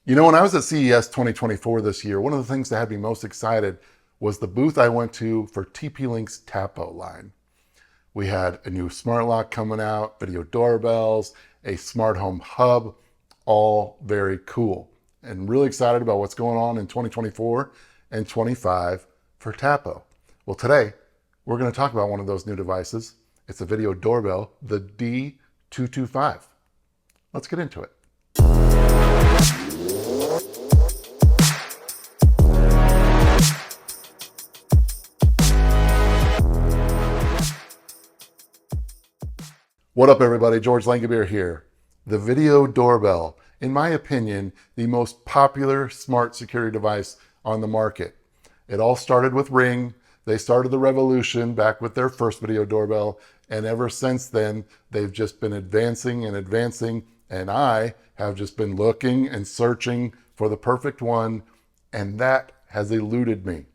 You know, when I was at CES 2024 this year, one of the things that had me most excited was the booth I went to for TP-Link's Tapo line. We had a new smart lock coming out, video doorbells, a smart home hub, all very cool. And really excited about what's going on in 2024 and 25 for Tapo. Well, today we're going to talk about one of those new devices. It's a video doorbell, the D225. Let's get into it. What up, everybody? George Langabeer here. The video doorbell, in my opinion, the most popular smart security device on the market. It all started with Ring. They started the revolution back with their first video doorbell, and ever since then, they've just been advancing and advancing, and I have just been looking and searching for the perfect one, and that has eluded me.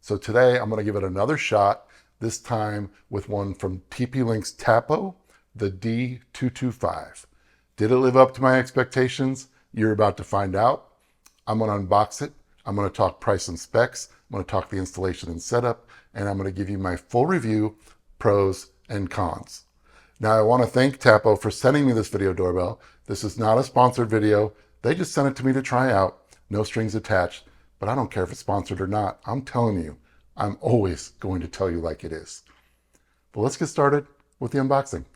So today, I'm going to give it another shot, this time with one from TP-Link's Tapo, the D225. Did it live up to my expectations? You're about to find out. I'm going to unbox it. I'm going to talk price and specs. I'm going to talk the installation and setup, and I'm going to give you my full review, pros and cons. Now, I want to thank Tapo for sending me this video doorbell. This is not a sponsored video. They just sent it to me to try out. No strings attached, but I don't care if it's sponsored or not. I'm telling you, I'm always going to tell you like it is. But let's get started with the unboxing.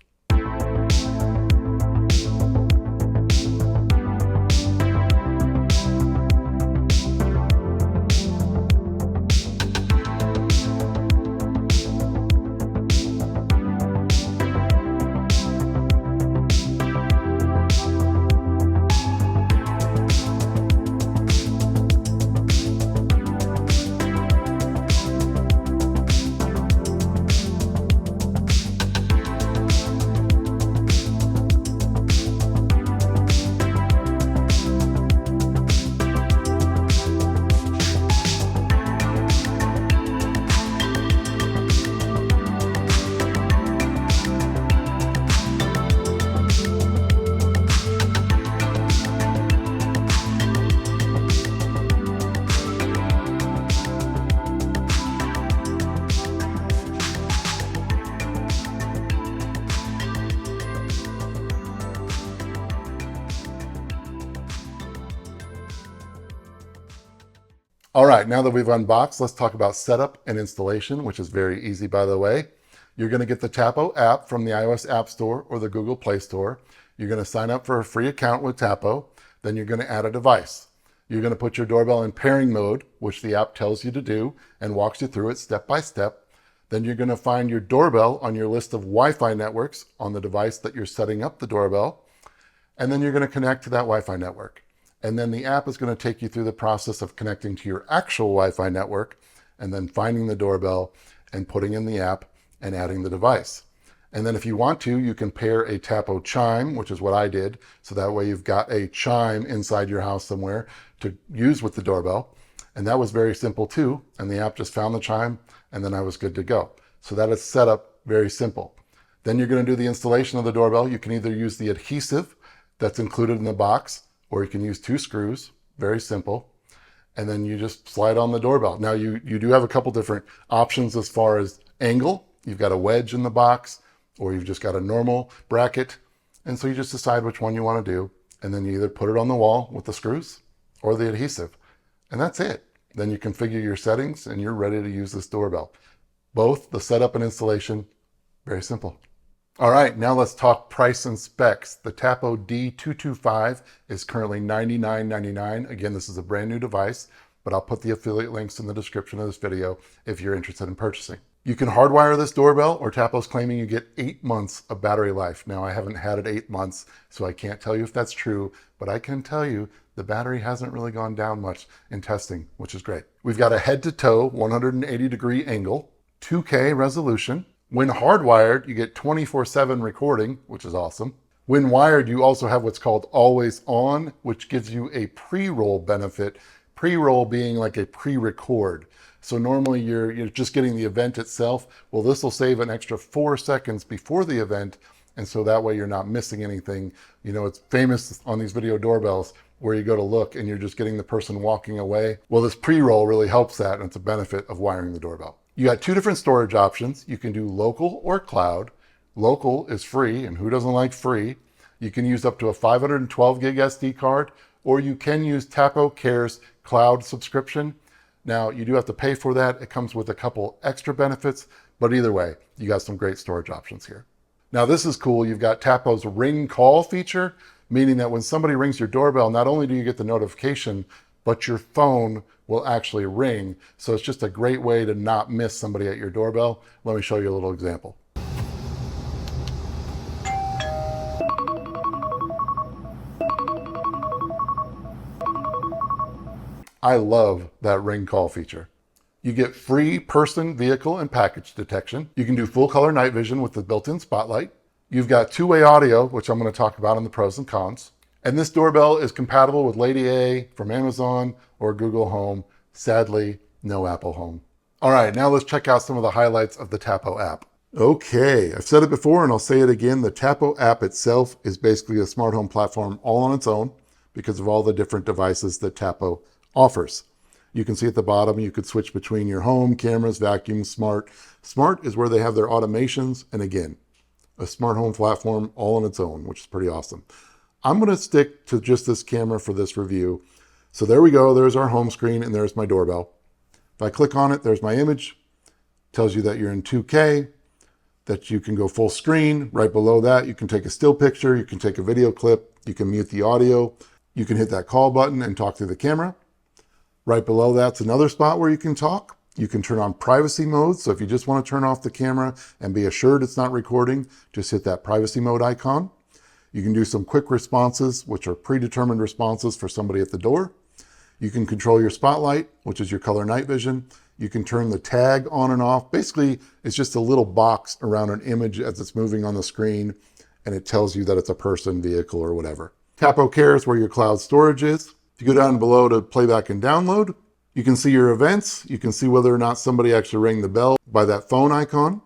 All right, now that we've unboxed, let's talk about setup and installation, which is very easy, by the way. You're going to get the Tapo app from the iOS App Store or the Google Play Store. You're going to sign up for a free account with Tapo. Then you're going to add a device. You're going to put your doorbell in pairing mode, which the app tells you to do and walks you through it step by step. Then you're going to find your doorbell on your list of Wi-Fi networks on the device that you're setting up the doorbell. And then you're going to connect to that Wi-Fi network. And then the app is going to take you through the process of connecting to your actual Wi-Fi network and then finding the doorbell and putting in the app and adding the device. And then if you want to, you can pair a Tapo chime, which is what I did. So that way you've got a chime inside your house somewhere to use with the doorbell. And that was very simple too. And the app just found the chime and then I was good to go. So that is set up very simple. Then you're going to do the installation of the doorbell. You can either use the adhesive that's included in the box, or you can use 2 screws, very simple. And then you just slide on the doorbell. Now you do have a couple different options as far as angle. You've got a wedge in the box, or you've just got a normal bracket. And so you just decide which one you want to do. And then you either put it on the wall with the screws or the adhesive. And that's it. Then you configure your settings and you're ready to use this doorbell. Both the setup and installation, very simple. All right, now let's talk price and specs. The Tapo D225 is currently $99.99. Again, this is a brand new device, but I'll put the affiliate links in the description of this video if you're interested in purchasing. You can hardwire this doorbell, or Tapo's claiming you get 8 months of battery life. Now, I haven't had it 8 months, so I can't tell you if that's true, but I can tell you the battery hasn't really gone down much in testing, which is great. We've got a head-to-toe 180-degree angle, 2K resolution. When hardwired, you get 24/7 recording, which is awesome. When wired, you also have what's called always on, which gives you a pre-roll benefit. Pre-roll being like a pre-record. So normally you're just getting the event itself. Well, this will save an extra 4 seconds before the event And so that way you're not missing anything. You know, it's famous on these video doorbells where you go to look and you're just getting the person walking away. Well, this pre-roll really helps that, and it's a benefit of wiring the doorbell. You got two different storage options. You can do local or cloud. Local is free, and who doesn't like free? You can use up to a 512 gig SD card, or you can use Tapo Care's cloud subscription. Now, you do have to pay for that. It comes with a couple extra benefits, but either way, you got some great storage options here. Now, this is cool. You've got Tapo's ring call feature, meaning that when somebody rings your doorbell, not only do you get the notification, but your phone will actually ring. So it's just a great way to not miss somebody at your doorbell. Let me show you a little example. I love that ring call feature. You get free person, vehicle, and package detection. You can do full color night vision with the built-in spotlight. You've got two-way audio, which I'm going to talk about in the pros and cons. And this doorbell is compatible with Lady A from Amazon or Google Home. Sadly, no Apple Home. All right, now let's check out some of the highlights of the Tapo app. Okay, I've said it before and I'll say it again. The Tapo app itself is basically a smart home platform all on its own because of all the different devices that Tapo offers. You can see at the bottom, you could switch between your home, cameras, vacuum, smart. Smart is where they have their automations. And again, a smart home platform all on its own, which is pretty awesome. I'm going to stick to just this camera for this review. So there we go. There's our home screen and there's my doorbell. If I click on it, there's my image. Tells you that you're in 2K, that you can go full screen. Right below that, you can take a still picture. You can take a video clip. You can mute the audio. You can hit that call button and talk through the camera. Right below that's another spot where you can talk. You can turn on privacy mode. So if you just want to turn off the camera and be assured it's not recording, just hit that privacy mode icon. You can do some quick responses, which are predetermined responses for somebody at the door. You can control your spotlight, which is your color night vision. You can turn the tag on and off. Basically, it's just a little box around an image as it's moving on the screen, and it tells you that it's a person, vehicle, or whatever. Tapo Care is where your cloud storage is. If you go down below to playback and download, you can see your events. You can see whether or not somebody actually rang the bell by that phone icon.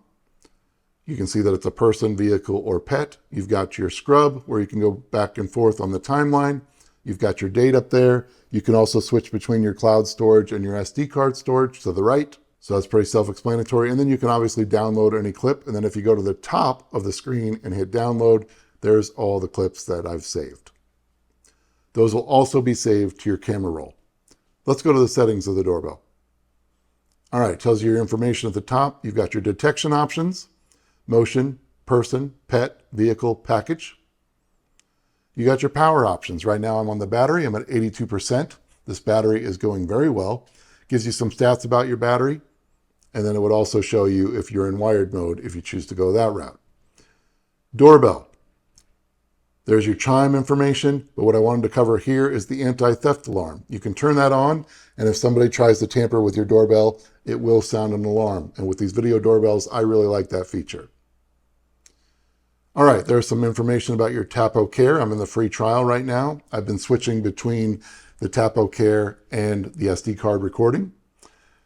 You can see that it's a person, vehicle, or pet. You've got your scrub where you can go back and forth on the timeline. You've got your date up there. You can also switch between your cloud storage and your SD card storage to the right. So that's pretty self-explanatory. And then you can obviously download any clip. And then if you go to the top of the screen and hit download, there's all the clips that I've saved. Those will also be saved to your camera roll. Let's go to the settings of the doorbell. All right, tells you your information at the top. You've got your detection options, motion, person, pet, vehicle, package. You got your power options. Right now I'm on the battery. I'm at 82%. This battery is going very well. Gives you some stats about your battery. And then it would also show you if you're in wired mode, if you choose to go that route. Doorbell. There's your chime information, but what I wanted to cover here is the anti-theft alarm. You can turn that on, and if somebody tries to tamper with your doorbell, it will sound an alarm. And with these video doorbells, I really like that feature. All right, there's some information about your Tapo Care. I'm in the free trial right now. I've been switching between the Tapo Care and the SD card recording.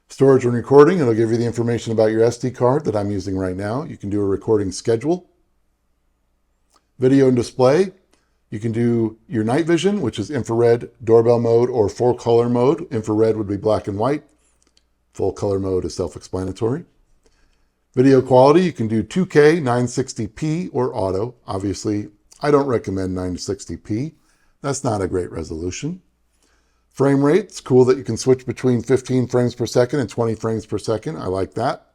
Storage and recording, it'll give you the information about your SD card that I'm using right now. You can do a recording schedule. Video and display, you can do your night vision, which is infrared doorbell mode or full color mode. Infrared would be black and white. Full color mode is self-explanatory. Video quality, you can do 2K, 960p, or auto. Obviously, I don't recommend 960p. That's not a great resolution. Frame rate, it's cool that you can switch between 15 frames per second and 20 frames per second. I like that.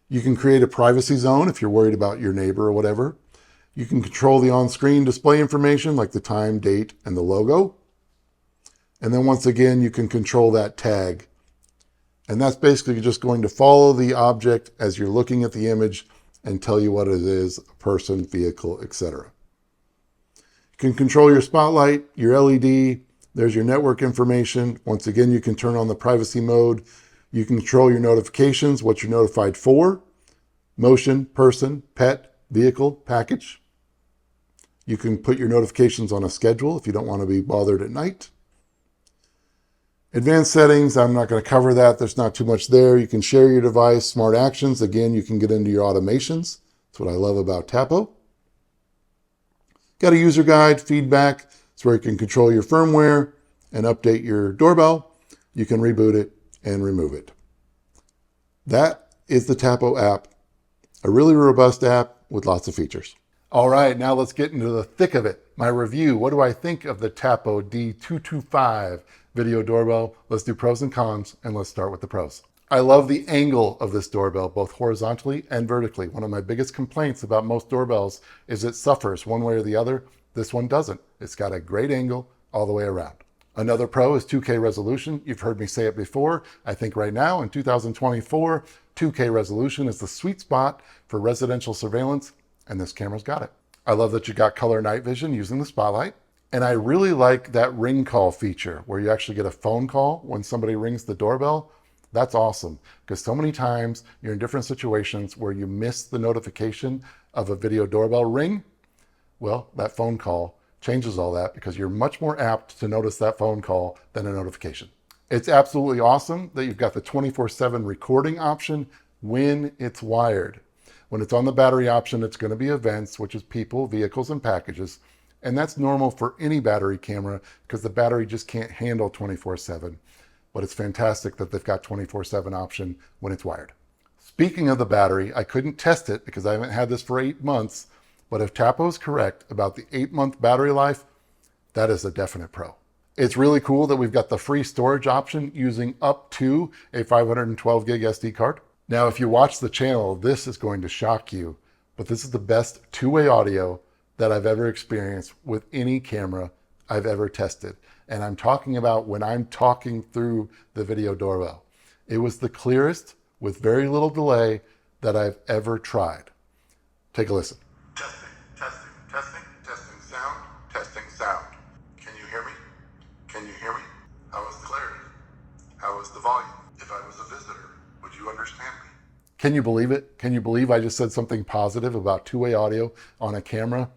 You can create a privacy zone if you're worried about your neighbor or whatever. You can control the on-screen display information like the time, date, and the logo. And then once again, you can control that tag. And that's basically just going to follow the object as you're looking at the image and tell you what it is, a person, vehicle, etc. You can control your spotlight, your LED. There's your network information. Once again, you can turn on the privacy mode. You can control your notifications, what you're notified for, motion, person, pet, vehicle, package. You can put your notifications on a schedule if you don't want to be bothered at night. Advanced settings, I'm not going to cover that. There's not too much there. You can share your device. Smart actions, again, you can get into your automations. That's what I love about Tapo. Got a user guide, feedback. It's where you can control your firmware and update your doorbell. You can reboot it and remove it. That is the Tapo app, a really robust app with lots of features. All right, now let's get into the thick of it. My review, what do I think of the Tapo D225 Video Doorbell? Let's do pros and cons, and let's start with the pros. I love the angle of this doorbell, both horizontally and vertically. One of my biggest complaints about most doorbells is it suffers one way or the other. This one doesn't. It's got a great angle all the way around. Another pro is 2K resolution. You've heard me say it before. I think right now in 2024, 2K resolution is the sweet spot for residential surveillance, and this camera's got it. I love that you got color night vision using the spotlight. And I really like that ring call feature where you actually get a phone call when somebody rings the doorbell. That's awesome, because so many times you're in different situations where you miss the notification of a video doorbell ring. Well, that phone call changes all that because you're much more apt to notice that phone call than a notification. It's absolutely awesome that you've got the 24/7 recording option when it's wired. When it's on the battery option, it's going to be events, which is people, vehicles, and packages. And that's normal for any battery camera because the battery just can't handle 24/7. But it's fantastic that they've got 24/7 option when it's wired. Speaking of the battery, I couldn't test it because I haven't had this for 8 months, but if Tapo is correct about the 8-month battery life, that is a definite pro. It's really cool that we've got the free storage option using up to a 512 gig SD card. Now, if you watch the channel, this is going to shock you, but this is the best two-way audio that I've ever experienced with any camera I've ever tested. And I'm talking about when I'm talking through the video doorbell. It was the clearest with very little delay that I've ever tried. Take a listen. Testing, testing, testing, testing sound, testing sound. Can you hear me? Can you hear me? How is the clarity? How is the volume? If I was a visitor, would you understand me? Can you believe it? Can you believe I just said something positive about two-way audio on a camera?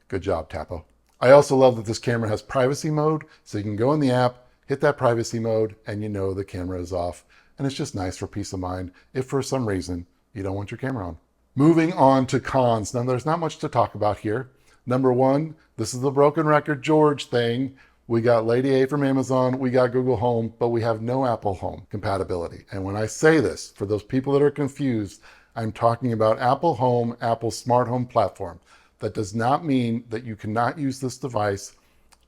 Good job, Tapo. I also love that this camera has privacy mode, so you can go in the app, hit that privacy mode, and you know the camera is off. And it's just nice for peace of mind if for some reason you don't want your camera on. Moving on to cons. Now, there's not much to talk about here. Number one, this is the broken record George thing. We got Lady A from Amazon, we got Google Home, but we have no Apple Home compatibility. And when I say this, for those people that are confused, I'm talking about Apple Home, Apple's smart home platform. That does not mean that you cannot use this device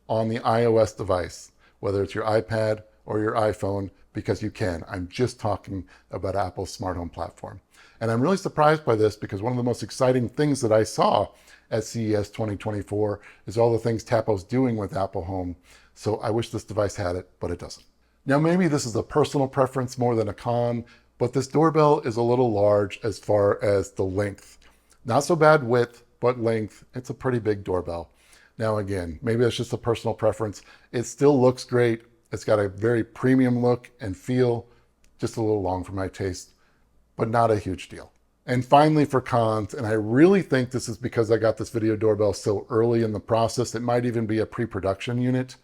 on the iOS device, whether it's your iPad or your iPhone, because you can. I'm just talking about Apple's smart home platform. And I'm really surprised by this because one of the most exciting things that I saw at CES 2024 is all the things Tapo's doing with Apple Home. So I wish this device had it, but it doesn't. Now, maybe this is a personal preference more than a con, but this doorbell is a little large as far as the length. Not so bad width, but length. It's a pretty big doorbell. Now, again, maybe that's just a personal preference. It still looks great. It's got a very premium look and feel, just a little long for my taste, but not a huge deal. And finally, for cons, and I really think this is because I got this video doorbell so early in the process, it might even be a pre-production unit,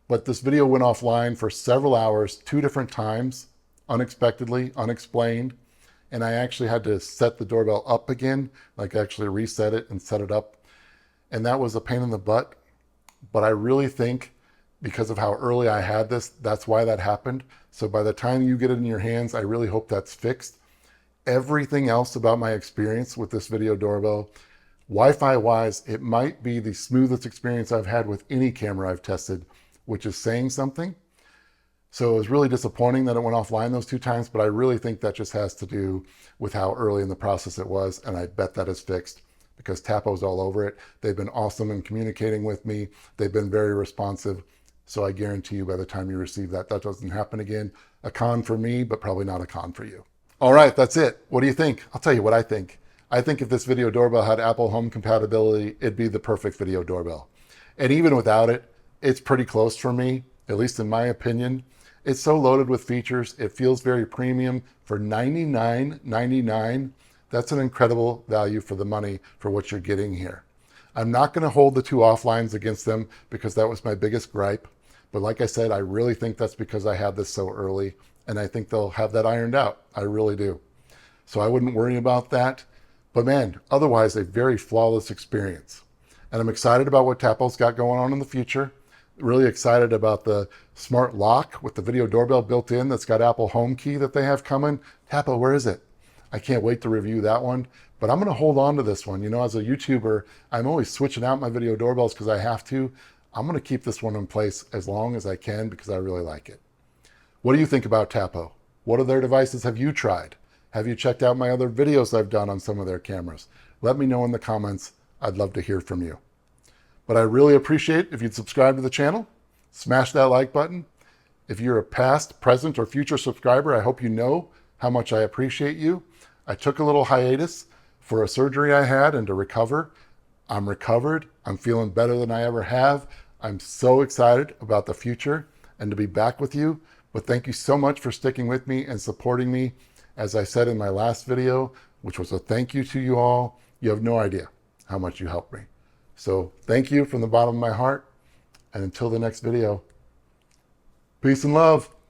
but this video went offline for several hours, 2 different times, unexpectedly, unexplained. And I actually had to set the doorbell up again, like actually reset it and set it up. And that was a pain in the butt. But I really think because of how early I had this, that's why that happened. So by the time you get it in your hands, I really hope that's fixed. Everything else about my experience with this video doorbell, Wi-Fi wise, it might be the smoothest experience I've had with any camera I've tested, which is saying something. So it was really disappointing that it went offline those 2 times, but I really think that just has to do with how early in the process it was, and I bet that is fixed because Tapo's all over it. They've been awesome in communicating with me. They've been very responsive, so I guarantee you by the time you receive that, that doesn't happen again. A con for me, but probably not a con for you. All right, that's it. What do you think? I'll tell you what I think. I think if this video doorbell had Apple Home compatibility, it'd be the perfect video doorbell. And even without it, it's pretty close for me, at least in my opinion. It's so loaded with features. It feels very premium for $99.99. That's an incredible value for the money for what you're getting here. I'm not going to hold the 2 offlines against them because that was my biggest gripe. But like I said, I really think that's because I had this so early, and I think they'll have that ironed out. I really do. So I wouldn't worry about that. But man, otherwise a very flawless experience. And I'm excited about what Tapo's got going on in the future. Really excited about the smart lock with the video doorbell built in that's got Apple Home Key that they have coming. Tapo, where is it? I can't wait to review that one, but I'm going to hold on to this one. You know, as a YouTuber, I'm always switching out my video doorbells because I have to. I'm going to keep this one in place as long as I can because I really like it. What do you think about Tapo? What other devices have you tried? Have you checked out my other videos I've done on some of their cameras? Let me know in the comments. I'd love to hear from you. But I really appreciate if you'd subscribe to the channel, smash that like button. If you're a past, present, or future subscriber, I hope you know how much I appreciate you. I took a little hiatus for a surgery I had and to recover. I'm recovered. I'm feeling better than I ever have. I'm so excited about the future and to be back with you. But thank you so much for sticking with me and supporting me. As I said in my last video, which was a thank you to you all, you have no idea how much you helped me. So thank you from the bottom of my heart. And until the next video, peace and love.